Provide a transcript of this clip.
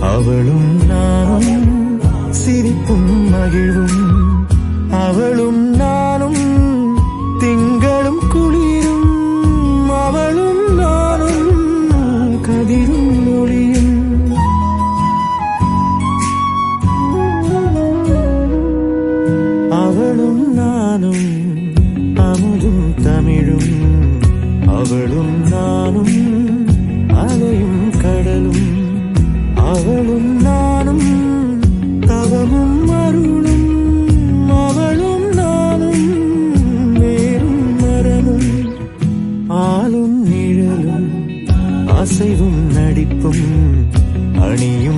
அவளும் நானும் சிரிப்பும் மகிழ்வும், அவளும் நானும் திங்களும் குளிரும், அவளும் நானும் கதிரும் ஒளியும். அவளும் நானும் அமுதும் தமிழும், அவளும் நானும் அலையும் கடலும், அவளும்